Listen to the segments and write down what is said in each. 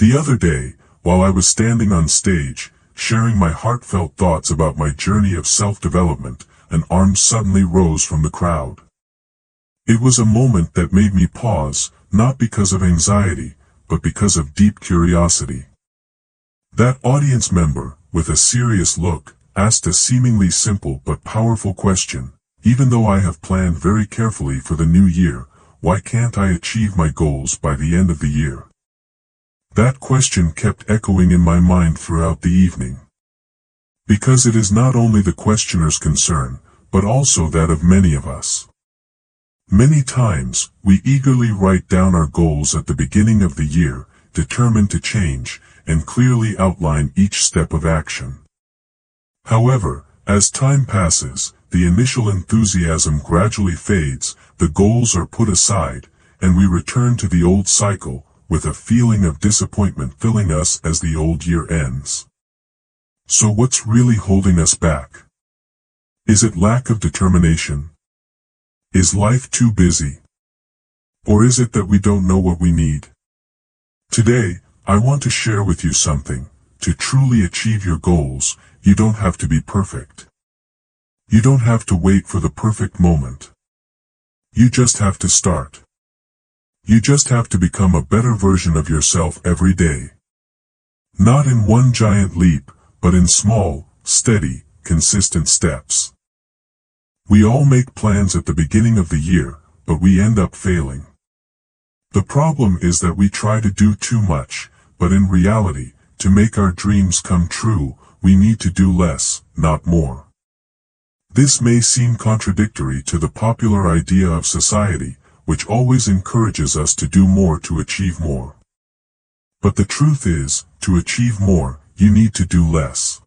The other day, while I was standing on stage, sharing my heartfelt thoughts about my journey of self-development, an arm suddenly rose from the crowd. It was a moment that made me pause, not because of anxiety, but because of deep curiosity. That audience member, with a serious look, asked a seemingly simple but powerful question. Even though I have planned very carefully for the new year, why can't I achieve my goals by the end of the year? That question kept echoing in my mind throughout the evening. Because it is not only the questioner's concern, but also that of many of us. Many times, we eagerly write down our goals at the beginning of the year, determined to change, and clearly outline each step of action. However, as time passes, the initial enthusiasm gradually fades, the goals are put aside, and we return to the old cycle, with a feeling of disappointment filling us as the old year ends. So what's really holding us back? Is it lack of determination? Is life too busy? Or is it that we don't know what we need? Today, I want to share with you something. To truly achieve your goals, you don't have to be perfect. You don't have to wait for the perfect moment. You just have to start. You just have to become a better version of yourself every day. Not in one giant leap, but in small, steady, consistent steps. We all make plans at the beginning of the year, but we end up failing. The problem is that we try to do too much, but in reality, to make our dreams come true, we need to do less, not more. This may seem contradictory to the popular idea of society, which always encourages us to do more to achieve more. But the truth is, to achieve more, you need to do less.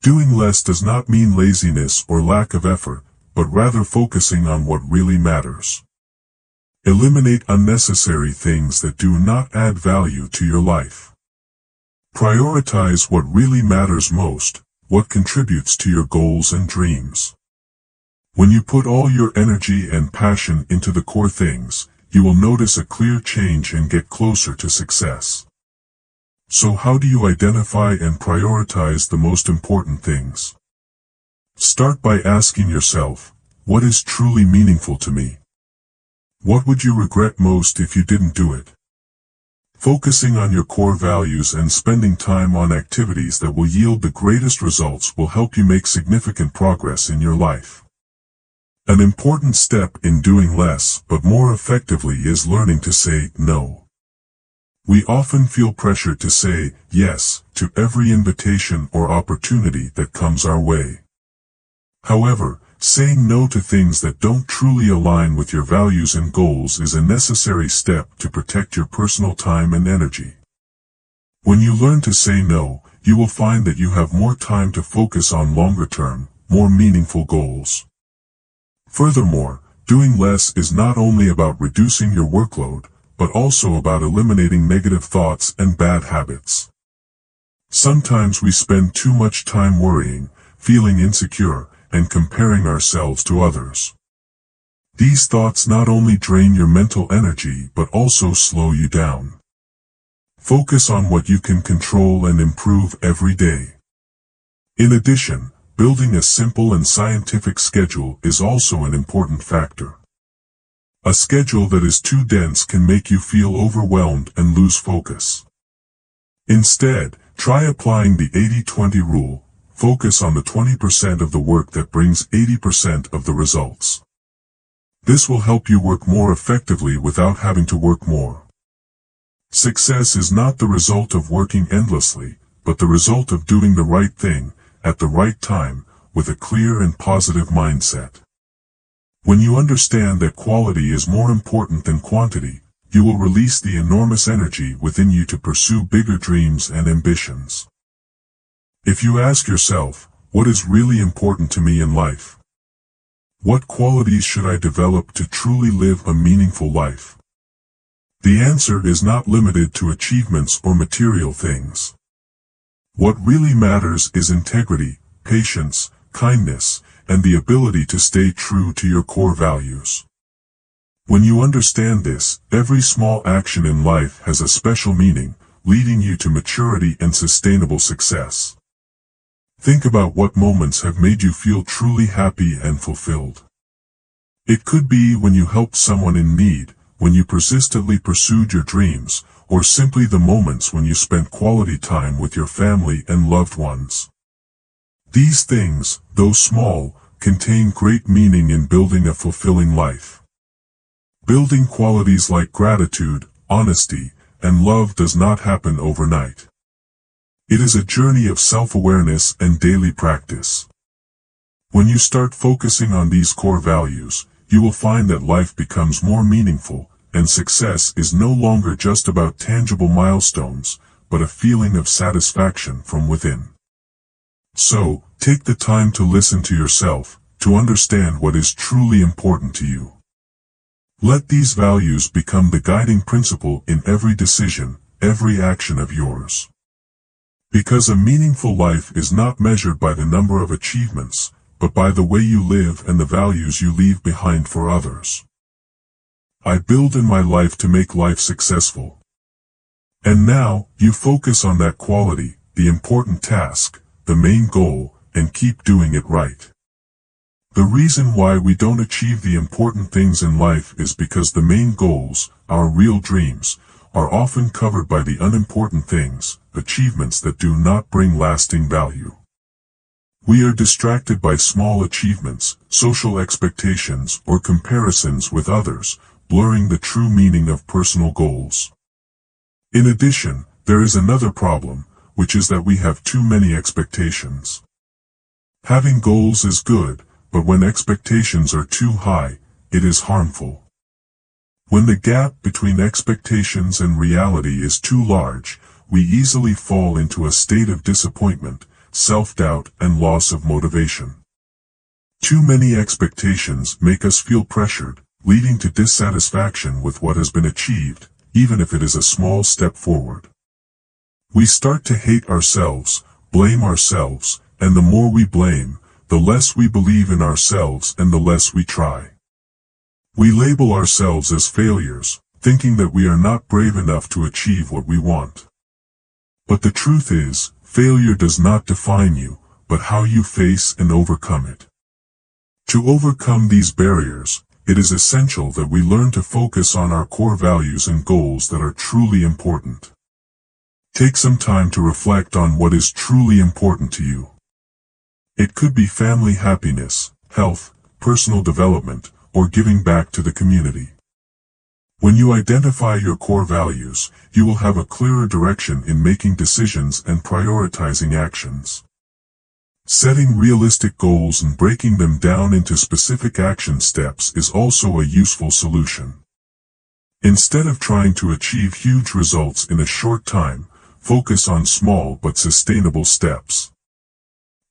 Doing less does not mean laziness or lack of effort, but rather focusing on what really matters. Eliminate unnecessary things that do not add value to your life. Prioritize what really matters most, what contributes to your goals and dreams. When you put all your energy and passion into the core things, you will notice a clear change and get closer to success. So how do you identify and prioritize the most important things? Start by asking yourself, what is truly meaningful to me? What would you regret most if you didn't do it? Focusing on your core values and spending time on activities that will yield the greatest results will help you make significant progress in your life. An important step in doing less but more effectively is learning to say no. We often feel pressured to say yes to every invitation or opportunity that comes our way. However, saying no to things that don't truly align with your values and goals is a necessary step to protect your personal time and energy. When you learn to say no, you will find that you have more time to focus on longer-term, more meaningful goals. Furthermore, doing less is not only about reducing your workload, but also about eliminating negative thoughts and bad habits. Sometimes we spend too much time worrying, feeling insecure, and comparing ourselves to others. These thoughts not only drain your mental energy but also slow you down. Focus on what you can control and improve every day. In addition, building a simple and scientific schedule is also an important factor. A schedule that is too dense can make you feel overwhelmed and lose focus. Instead, try applying the 80-20 rule. Focus on the 20% of the work that brings 80% of the results. This will help you work more effectively without having to work more. Success is not the result of working endlessly, but the result of doing the right thing, at the right time, with a clear and positive mindset. When you understand that quality is more important than quantity, you will release the enormous energy within you to pursue bigger dreams and ambitions. If you ask yourself, what is really important to me in life? What qualities should I develop to truly live a meaningful life? The answer is not limited to achievements or material things. What really matters is integrity, patience, kindness, and the ability to stay true to your core values. When you understand this, every small action in life has a special meaning, leading you to maturity and sustainable success. Think about what moments have made you feel truly happy and fulfilled. It could be when you helped someone in need, when you persistently pursued your dreams, or simply the moments when you spent quality time with your family and loved ones. These things, though small, contain great meaning in building a fulfilling life. Building qualities like gratitude, honesty, and love does not happen overnight. It is a journey of self-awareness and daily practice. When you start focusing on these core values, you will find that life becomes more meaningful, and success is no longer just about tangible milestones, but a feeling of satisfaction from within. So, take the time to listen to yourself, to understand what is truly important to you. Let these values become the guiding principle in every decision, every action of yours. Because a meaningful life is not measured by the number of achievements, but by the way you live and the values you leave behind for others. I build in my life to make life successful. And now, you focus on that quality, the important task, the main goal, and keep doing it right. The reason why we don't achieve the important things in life is because the main goals, our real dreams, are often covered by the unimportant things, achievements that do not bring lasting value. We are distracted by small achievements, social expectations, or comparisons with others, blurring the true meaning of personal goals. In addition, there is another problem, which is that we have too many expectations. Having goals is good, but when expectations are too high, it is harmful. When the gap between expectations and reality is too large, we easily fall into a state of disappointment, self-doubt, and loss of motivation. Too many expectations make us feel pressured, leading to dissatisfaction with what has been achieved, even if it is a small step forward. We start to hate ourselves, blame ourselves, and the more we blame, the less we believe in ourselves and the less we try. We label ourselves as failures, thinking that we are not brave enough to achieve what we want. But the truth is, failure does not define you, but how you face and overcome it. To overcome these barriers, it is essential that we learn to focus on our core values and goals that are truly important. Take some time to reflect on what is truly important to you. It could be family happiness, health, personal development, or giving back to the community. When you identify your core values, you will have a clearer direction in making decisions and prioritizing actions. Setting realistic goals and breaking them down into specific action steps is also a useful solution. Instead of trying to achieve huge results in a short time, focus on small but sustainable steps.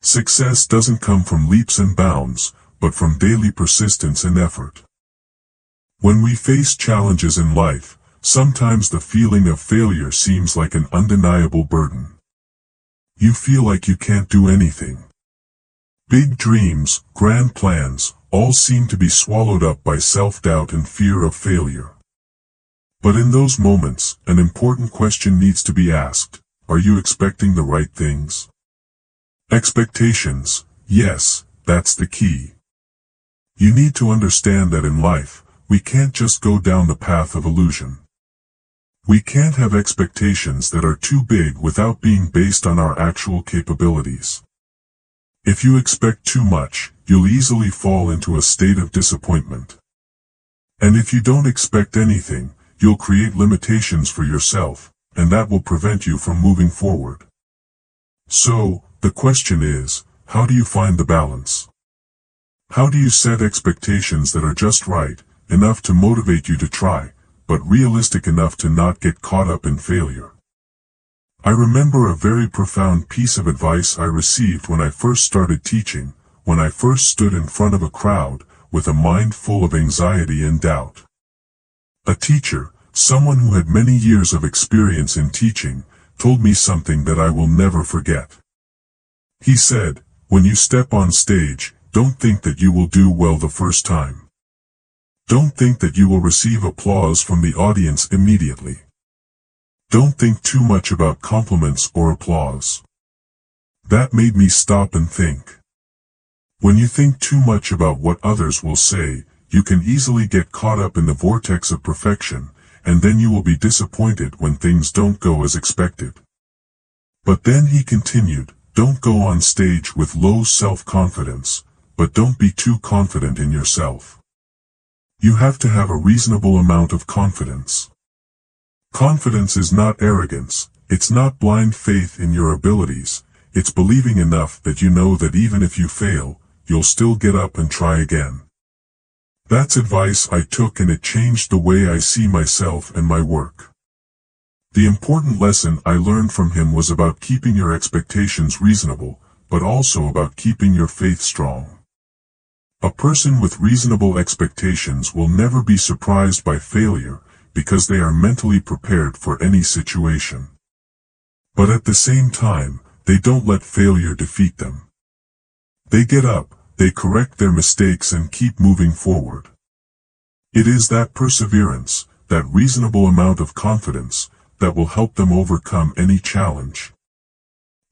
Success doesn't come from leaps and bounds, but from daily persistence and effort. When we face challenges in life, sometimes the feeling of failure seems like an undeniable burden. You feel like you can't do anything. Big dreams, grand plans, all seem to be swallowed up by self-doubt and fear of failure. But in those moments, an important question needs to be asked: are you expecting the right things? Expectations, yes, that's the key. You need to understand that in life, we can't just go down the path of illusion. We can't have expectations that are too big without being based on our actual capabilities. If you expect too much, you'll easily fall into a state of disappointment. And if you don't expect anything, you'll create limitations for yourself, and that will prevent you from moving forward. So, the question is, how do you find the balance? How do you set expectations that are just right, enough to motivate you to try, but realistic enough to not get caught up in failure? I remember a very profound piece of advice I received when I first started teaching, when I first stood in front of a crowd, with a mind full of anxiety and doubt. A teacher, someone who had many years of experience in teaching, told me something that I will never forget. He said, when you step on stage, don't think that you will do well the first time. Don't think that you will receive applause from the audience immediately. Don't think too much about compliments or applause. That made me stop and think. When you think too much about what others will say, you can easily get caught up in the vortex of perfection, and then you will be disappointed when things don't go as expected. But then he continued, don't go on stage with low self-confidence, but don't be too confident in yourself. You have to have a reasonable amount of confidence. Confidence is not arrogance, it's not blind faith in your abilities, it's believing enough that you know that even if you fail, you'll still get up and try again. That's advice I took, and it changed the way I see myself and my work. The important lesson I learned from him was about keeping your expectations reasonable, but also about keeping your faith strong. A person with reasonable expectations will never be surprised by failure, because they are mentally prepared for any situation. But at the same time, they don't let failure defeat them. They get up, they correct their mistakes and keep moving forward. It is that perseverance, that reasonable amount of confidence, that will help them overcome any challenge.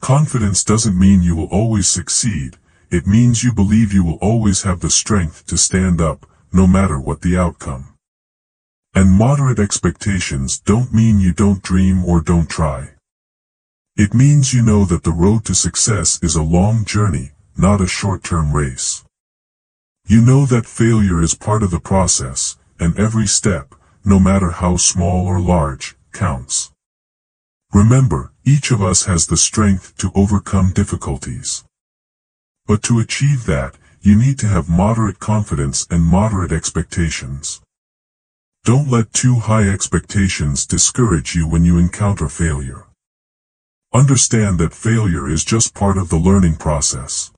Confidence doesn't mean you will always succeed, it means you believe you will always have the strength to stand up, no matter what the outcome. And moderate expectations don't mean you don't dream or don't try. It means you know that the road to success is a long journey, not a short-term race. You know that failure is part of the process, and every step, no matter how small or large, counts. Remember, each of us has the strength to overcome difficulties. But to achieve that, you need to have moderate confidence and moderate expectations. Don't let too high expectations discourage you when you encounter failure. Understand that failure is just part of the learning process.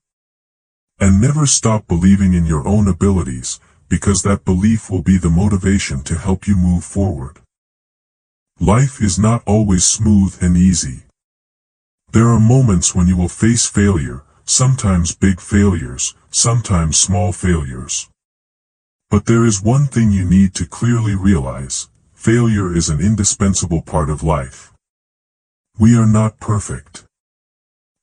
And never stop believing in your own abilities, because that belief will be the motivation to help you move forward. Life is not always smooth and easy. There are moments when you will face failure, sometimes big failures, sometimes small failures. But there is one thing you need to clearly realize: failure is an indispensable part of life. We are not perfect.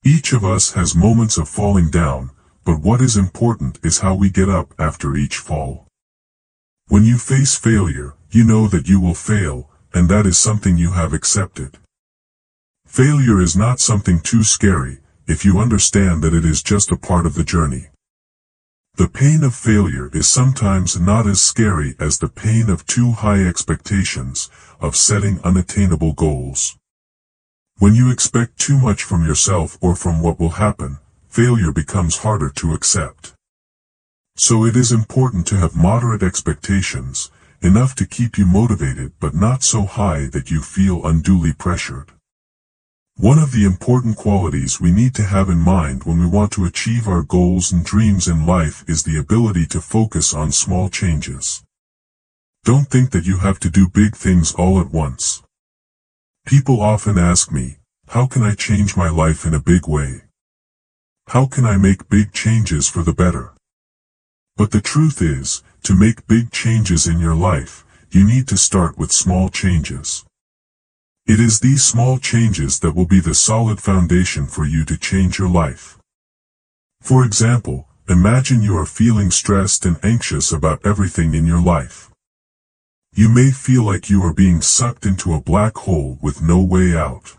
Each of us has moments of falling down, but what is important is how we get up after each fall. When you face failure, you know that you will fail, and that is something you have accepted. Failure is not something too scary, if you understand that it is just a part of the journey. The pain of failure is sometimes not as scary as the pain of too high expectations, of setting unattainable goals. When you expect too much from yourself or from what will happen, failure becomes harder to accept. So it is important to have moderate expectations, enough to keep you motivated but not so high that you feel unduly pressured. One of the important qualities we need to have in mind when we want to achieve our goals and dreams in life is the ability to focus on small changes. Don't think that you have to do big things all at once. People often ask me, how can I change my life in a big way? How can I make big changes for the better? But the truth is, to make big changes in your life, you need to start with small changes. It is these small changes that will be the solid foundation for you to change your life. For example, imagine you are feeling stressed and anxious about everything in your life. You may feel like you are being sucked into a black hole with no way out.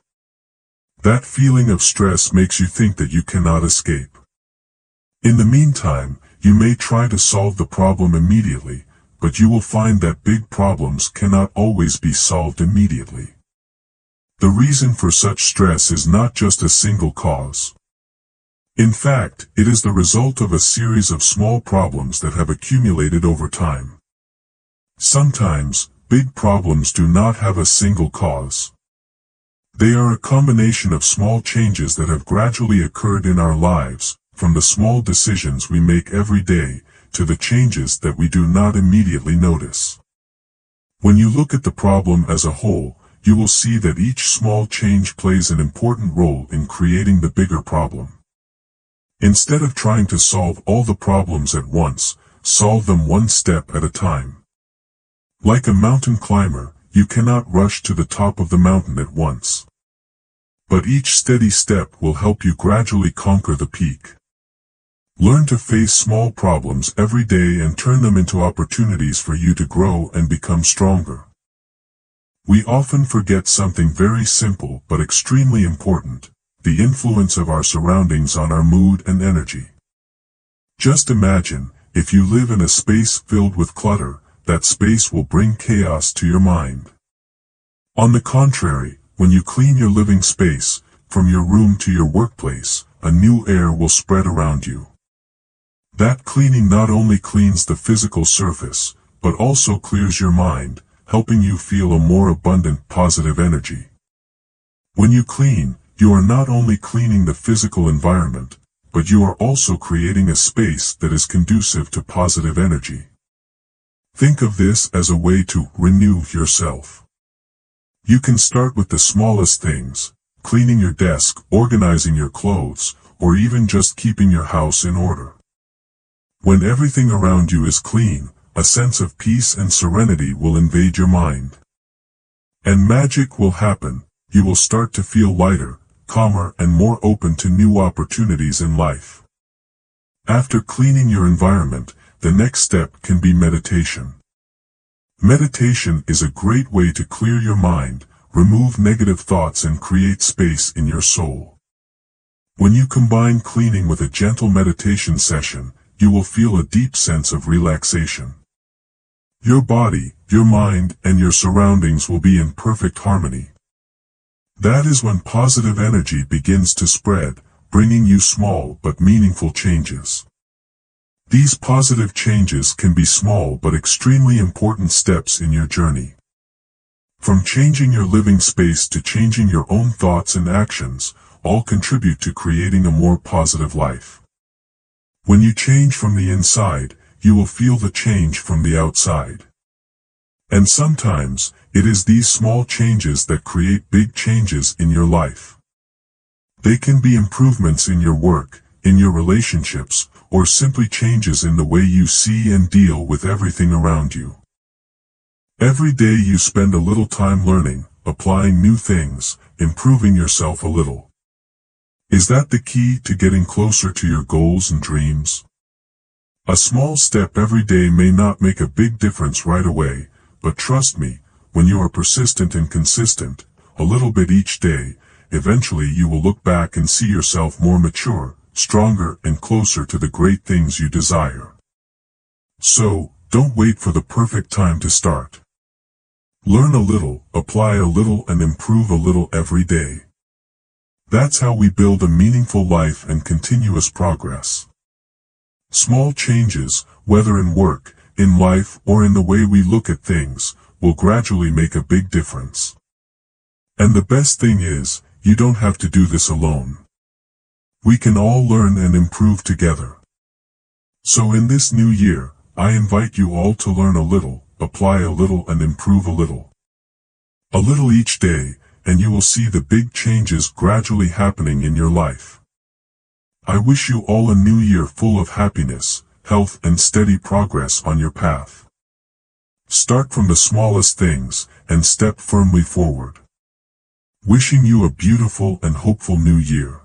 That feeling of stress makes you think that you cannot escape. In the meantime, you may try to solve the problem immediately, but you will find that big problems cannot always be solved immediately. The reason for such stress is not just a single cause. In fact, it is the result of a series of small problems that have accumulated over time. Sometimes, big problems do not have a single cause. They are a combination of small changes that have gradually occurred in our lives, from the small decisions we make every day, to the changes that we do not immediately notice. When you look at the problem as a whole, you will see that each small change plays an important role in creating the bigger problem. Instead of trying to solve all the problems at once, solve them one step at a time. Like a mountain climber, you cannot rush to the top of the mountain at once. But each steady step will help you gradually conquer the peak. Learn to face small problems every day and turn them into opportunities for you to grow and become stronger. We often forget something very simple but extremely important: the influence of our surroundings on our mood and energy. Just imagine, if you live in a space filled with clutter, that space will bring chaos to your mind. On the contrary, when you clean your living space, from your room to your workplace, a new air will spread around you. That cleaning not only cleans the physical surface, but also clears your mind, helping you feel a more abundant, positive energy. When you clean, you are not only cleaning the physical environment, but you are also creating a space that is conducive to positive energy. Think of this as a way to renew yourself. You can start with the smallest things: cleaning your desk, organizing your clothes, or even just keeping your house in order. When everything around you is clean, a sense of peace and serenity will invade your mind. And magic will happen. You will start to feel lighter, calmer, and more open to new opportunities in life. After cleaning your environment, the next step can be meditation. Meditation is a great way to clear your mind, remove negative thoughts, and create space in your soul. When you combine cleaning with a gentle meditation session, you will feel a deep sense of relaxation. Your body, your mind, and your surroundings will be in perfect harmony. That is when positive energy begins to spread, bringing you small but meaningful changes. These positive changes can be small but extremely important steps in your journey. From changing your living space to changing your own thoughts and actions, all contribute to creating a more positive life. When you change from the inside, you will feel the change from the outside. And sometimes, it is these small changes that create big changes in your life. They can be improvements in your work, in your relationships, or simply changes in the way you see and deal with everything around you. Every day you spend a little time learning, applying new things, improving yourself a little. Is that the key to getting closer to your goals and dreams? A small step every day may not make a big difference right away, but trust me, when you are persistent and consistent, a little bit each day, eventually you will look back and see yourself more mature, stronger, and closer to the great things you desire. So, don't wait for the perfect time to start. Learn a little, apply a little, and improve a little every day. That's how we build a meaningful life and continuous progress. Small changes, whether in work, in life, or in the way we look at things, will gradually make a big difference. And the best thing is, you don't have to do this alone. We can all learn and improve together. So in this new year, I invite you all to learn a little, apply a little, and improve a little. A little each day, and you will see the big changes gradually happening in your life. I wish you all a new year full of happiness, health, and steady progress on your path. Start from the smallest things, and step firmly forward. Wishing you a beautiful and hopeful new year.